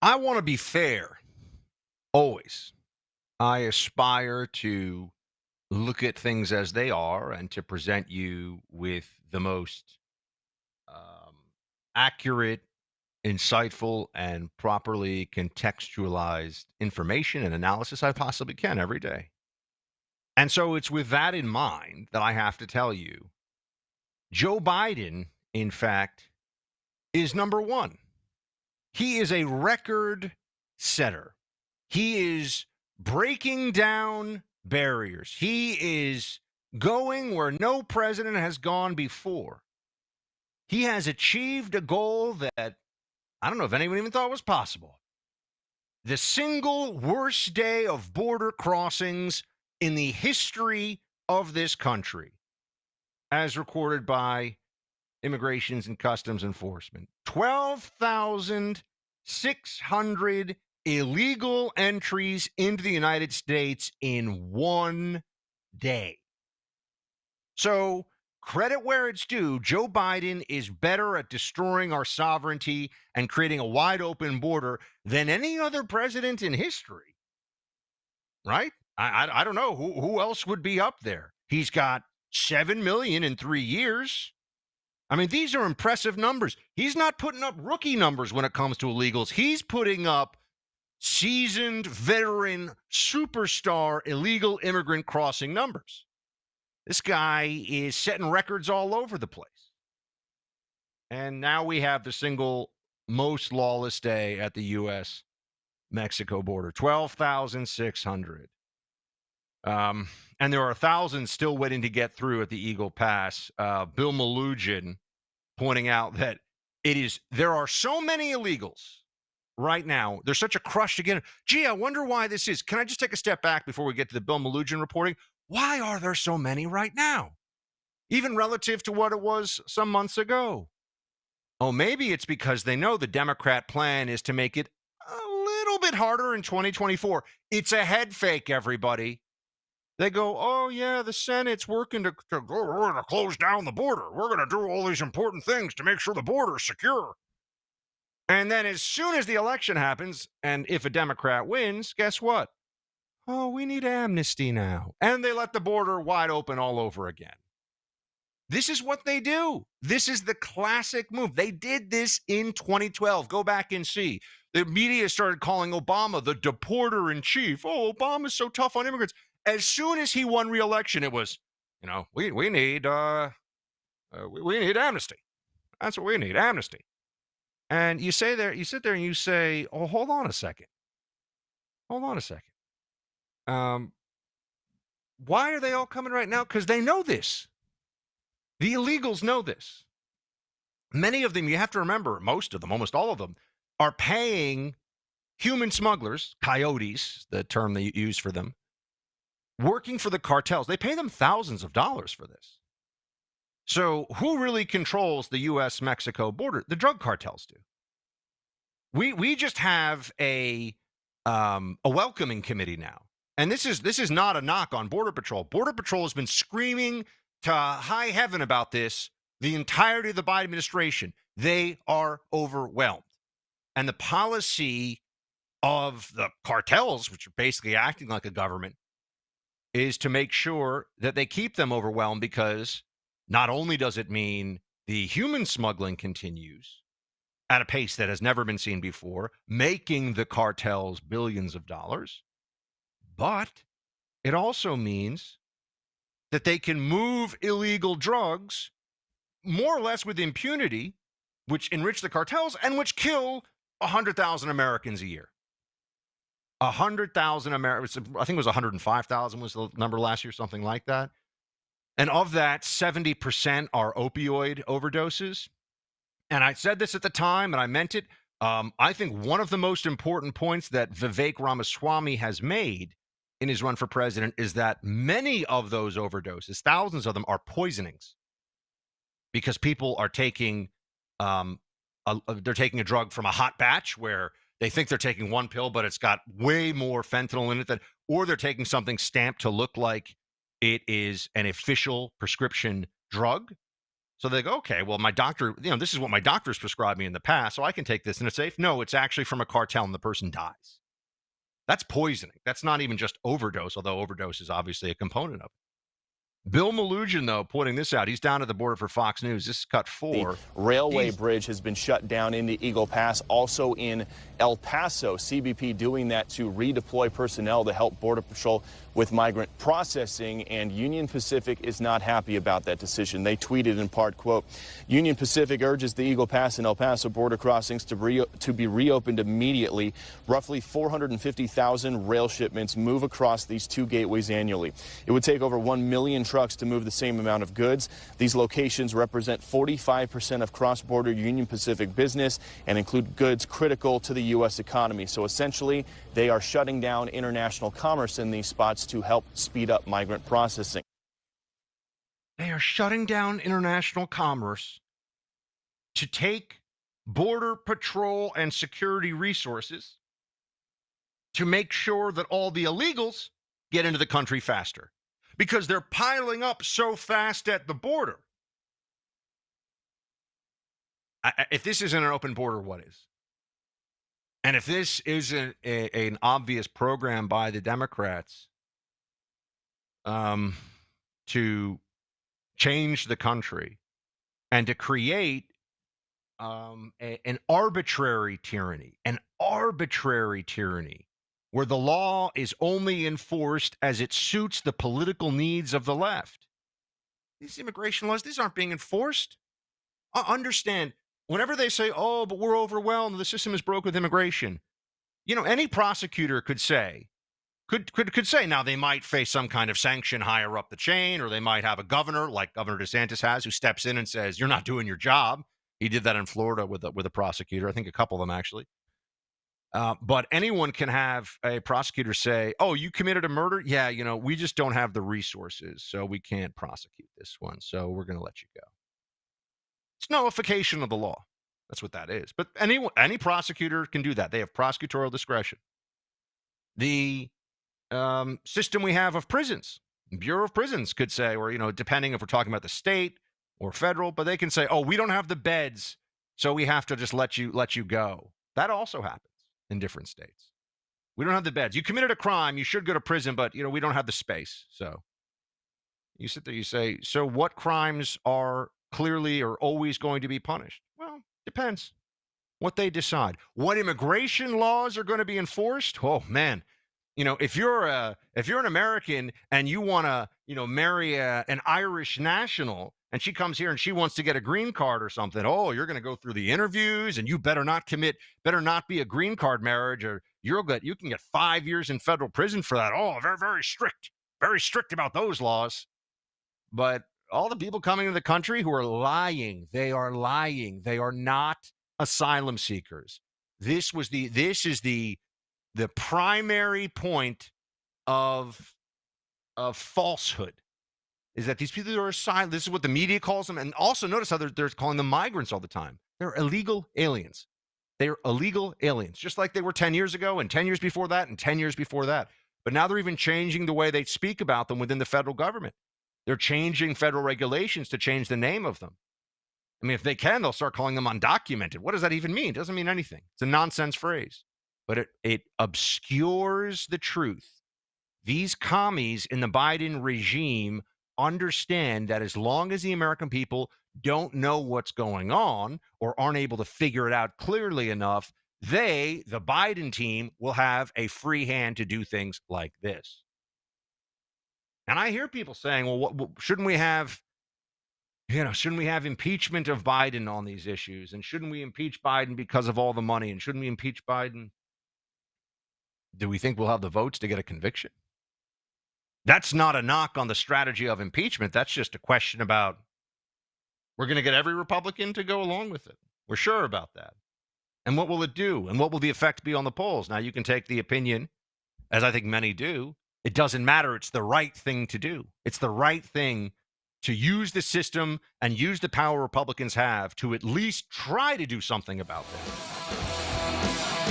I want to be fair, always. I aspire to look at things as they are and to present you with the most um, accurate, insightful, and properly contextualized information and analysis I possibly can every day. And so it's with that in mind that I have to tell you Joe Biden, in fact, is number one. He is a record setter. He is breaking down barriers. He is going where no president has gone before. He has achieved a goal that I don't know if anyone even thought was possible. The single worst day of border crossings in the history of this country, as recorded by Immigrations and Customs Enforcement. 12,600 illegal entries into the United States in one day. So, credit where it's due, Joe Biden is better at destroying our sovereignty and creating a wide open border than any other president in history, right? I don't know who else would be up there. He's got 7 million in 3 years. I mean, these are impressive numbers. He's not putting up rookie numbers when it comes to illegals. He's putting up seasoned, veteran, superstar illegal immigrant crossing numbers. This guy is setting records all over the place. And now we have the single most lawless day at the U.S. Mexico border, 12,600. And there are thousands still waiting to get through at the Eagle Pass. Bill Malugin pointing out that there are so many illegals right now. There's such a crush to get them. Gee, I wonder why this is. Can I just take a step back before we get to the Bill Malugin reporting? Why are there so many right now? Even relative to what it was some months ago. Oh, maybe it's because they know the Democrat plan is to make it a little bit harder in 2024. It's a head fake, everybody. They go, oh, yeah, the Senate's working we're going to close down the border. We're going to do all these important things to make sure the border is secure. And then as soon as the election happens, and if a Democrat wins, guess what? Oh, we need amnesty now. And they let the border wide open all over again. This is what they do. This is the classic move. They did this in 2012. Go back and see. The media started calling Obama the deporter in chief. Oh, Obama's so tough on immigrants. As soon as he won re-election, it was, we need amnesty. That's what we need, amnesty. And you sit there and you say, oh, hold on a second. Why are they all coming right now? Because they know this. The illegals know this. Many of them, you have to remember, most of them, almost all of them, are paying human smugglers, coyotes, the term they use for them, working for the cartels. They pay them thousands of dollars for this. So who really controls the U.S.-Mexico border? The drug cartels do. We just have a welcoming committee now. And this is not a knock on Border Patrol. Border Patrol has been screaming to high heaven about this the entirety of the Biden administration. They are overwhelmed. And the policy of the cartels, which are basically acting like a government, is to make sure that they keep them overwhelmed, because not only does it mean the human smuggling continues at a pace that has never been seen before, making the cartels billions of dollars, but it also means that they can move illegal drugs more or less with impunity, which enrich the cartels and which kill 100,000 Americans a year. 100,000 Americans, I think it was 105,000 was the number last year, something like that. And of that, 70% are opioid overdoses. And I said this at the time, and I meant it. I think one of the most important points that Vivek Ramaswamy has made in his run for president is that many of those overdoses, thousands of them, are poisonings, because people are taking they're taking a drug from a hot batch where they think they're taking one pill, but it's got way more fentanyl in it, or they're taking something stamped to look like it is an official prescription drug. So they go, okay, well, my doctor, this is what my doctor's prescribed me in the past, so I can take this and it's safe. No, it's actually from a cartel and the person dies. That's poisoning. That's not even just overdose, although overdose is obviously a component of it. Bill Malugin, though, pointing this out. He's down at the border for Fox News. This is cut 4. The railway bridge has been shut down in the Eagle Pass, also in El Paso. CBP doing that to redeploy personnel to help Border Patrol with migrant processing, and Union Pacific is not happy about that decision. They tweeted in part, quote, Union Pacific urges the Eagle Pass and El Paso border crossings to be reopened immediately. Roughly 450,000 rail shipments move across these two gateways annually. It would take over 1 million trucks to move the same amount of goods. These locations represent 45% of cross-border Union Pacific business and include goods critical to the U.S. economy. So essentially, they are shutting down international commerce in these spots to help speed up migrant processing. They are shutting down international commerce to take Border Patrol and security resources to make sure that all the illegals get into the country faster, because they're piling up so fast at the border. If this isn't an open border, what is? And if this isn't an obvious program by the Democrats to change the country and to create an arbitrary tyranny where the law is only enforced as it suits the political needs of the left. These immigration laws, these aren't being enforced. Understand, whenever they say, oh, but we're overwhelmed, the system is broke with immigration, any prosecutor could say, now they might face some kind of sanction higher up the chain, or they might have a governor like Governor DeSantis has, who steps in and says, you're not doing your job. He did that in Florida with a prosecutor, I think a couple of them actually. But anyone can have a prosecutor say, oh, you committed a murder? Yeah, we just don't have the resources, so we can't prosecute this one, so we're going to let you go. It's nullification of the law. That's what that is. But any prosecutor can do that. They have prosecutorial discretion. The system we have of prisons, Bureau of Prisons could say, or, depending if we're talking about the state or federal, but they can say, oh, we don't have the beds, so we have to just let you go. That also happens in different states. We don't have the beds. You committed a crime, you should go to prison, but, we don't have the space. So you sit there, you say, so what crimes are clearly or always going to be punished? Well, depends what they decide. What immigration laws are going to be enforced? Oh, man. If you're an American and you want to, marry an Irish national, and she comes here and she wants to get a green card or something, oh, you're going to go through the interviews, and you better not be a green card marriage, or you can get 5 years in federal prison for that. Oh, very, very strict about those laws. But all the people coming into the country who are lying, they are lying. They are not asylum seekers. This is the primary point of falsehood, is that these people who are asylum, this is what the media calls them. And also notice how they're calling them migrants all the time. They're illegal aliens. They're illegal aliens, just like they were 10 years ago and 10 years before that and 10 years before that. But now they're even changing the way they speak about them within the federal government. They're changing federal regulations to change the name of them. I mean, if they can, they'll start calling them undocumented. What does that even mean? It doesn't mean anything. It's a nonsense phrase. But it obscures the truth. These commies in the Biden regime understand that as long as the American people don't know what's going on or aren't able to figure it out clearly enough, the Biden team, will have a free hand to do things like this. And I hear people saying, well, shouldn't we have impeachment of Biden on these issues? And shouldn't we impeach Biden because of all the money? And shouldn't we impeach Biden? Do we think we'll have the votes to get a conviction? That's not a knock on the strategy of impeachment. That's just a question about, we're going to get every Republican to go along with it. We're sure about that. And what will it do? And what will the effect be on the polls? Now, you can take the opinion, as I think many do, it doesn't matter. It's the right thing to do. It's the right thing to use the system and use the power Republicans have to at least try to do something about this.